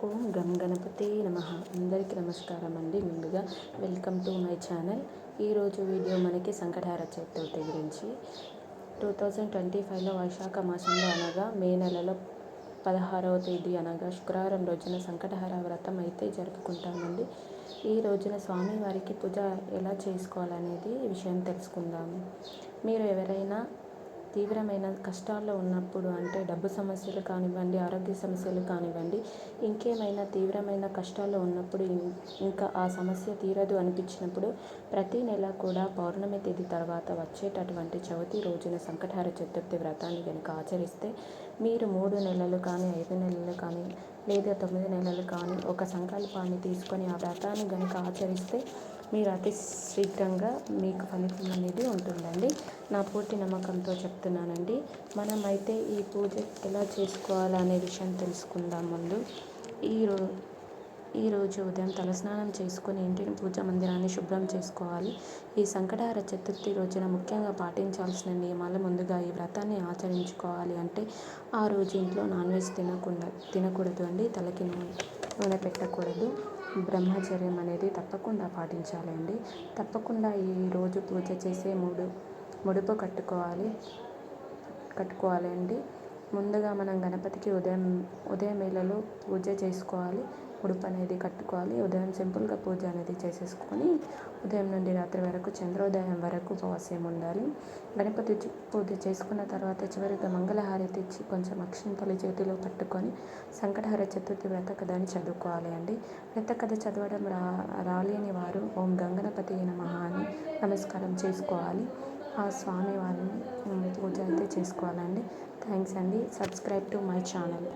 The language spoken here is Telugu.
ఓం గం గణపతే నమః. అందరికీ నమస్కారం అండి. ముందుగా వెల్కమ్ టు మై ఛానల్. ఈరోజు వీడియో మనకి సంకటహార చతుర్థి గురించి 2025లో వైశాఖ మాసంలో అనగా మే నెలలో 16వ తేదీ అనగా శుక్రవారం రోజున సంకటహార వ్రతం అయితే జరుపుకుంటామండి. ఈ రోజున స్వామివారికి పూజ ఎలా చేసుకోవాలనేది విషయం తెలుసుకుందాము. మీరు ఎవరైనా తీవ్రమైన కష్టాల్లో ఉన్నప్పుడు, అంటే డబ్బు సమస్యలు కానివ్వండి, ఆరోగ్య సమస్యలు కానివ్వండి, ఇంకేమైనా తీవ్రమైన కష్టాల్లో ఉన్నప్పుడు, ఇంకా ఆ సమస్య తీరదు అనిపించినప్పుడు ప్రతి నెల కూడా పౌర్ణమి తేదీ తర్వాత వచ్చేటటువంటి చవితి రోజున సంకటహార చతుర్థి వ్రతాన్ని కనుక ఆచరిస్తే మీరు 3 నెలలు కానీ 5 నెలలు కానీ లేదా 9 నెలలు కానీ ఒక సంకల్పాన్ని తీసుకొని ఆ వ్రతాన్ని కనుక ఆచరిస్తే మీరు అతి శీఘ్రంగా మీకు ఫలితం అనేది ఉంటుందండి. నా పూర్తి నమ్మకంతో చెప్తున్నానండి. మనమైతే ఈ పూజ ఎలా చేసుకోవాలనే విషయం తెలుసుకుందాం. ముందు ఈరోజు ఉదయం తలస్నానం చేసుకొని ఇంటిని పూజా మందిరాన్ని శుభ్రం చేసుకోవాలి. ఈ సంకటహార చతుర్థి రోజున ముఖ్యంగా పాటించాల్సిన నియమాలు: ముందుగా ఈ వ్రతాన్ని ఆచరించుకోవాలి అంటే ఆ రోజు ఇంట్లో నాన్ వెజ్ తినకూడదు అండి. తలకి నూనె పెట్టకూడదు. బ్రహ్మచర్యం అనేది తప్పకుండా పాటించాలి అండి. తప్పకుండా ఈరోజు పూజ చేసే ముడుపు కట్టుకోవాలి అండి. ముందుగా మనం గణపతికి ఉదయం వేళలో పూజ చేసుకోవాలి. ముడుపు అనేది కట్టుకోవాలి. ఉదయం సింపుల్గా పూజ అనేది చేసేసుకొని ఉదయం నుండి రాత్రి వరకు చంద్రోదయం వరకు ఉపవాసం ఉండాలి. గణపతి పూజ చేసుకున్న తర్వాత చివరిగా మంగళహారతి ఇచ్చి కొంచెం అక్షింతలు చేతిలో పట్టుకొని సంకటహార చతుర్థి వ్రత కథని చదువుకోవాలి అండి. వ్రత కథ చదవడం రాలేని వారు ఓం గంగణపతి నమః అని నమస్కారం చేసుకోవాలి. ఆ స్వామి వారిని పూజ అయితే చేసుకోవాలండి. థ్యాంక్స్ అండి. Subscribe to my channel.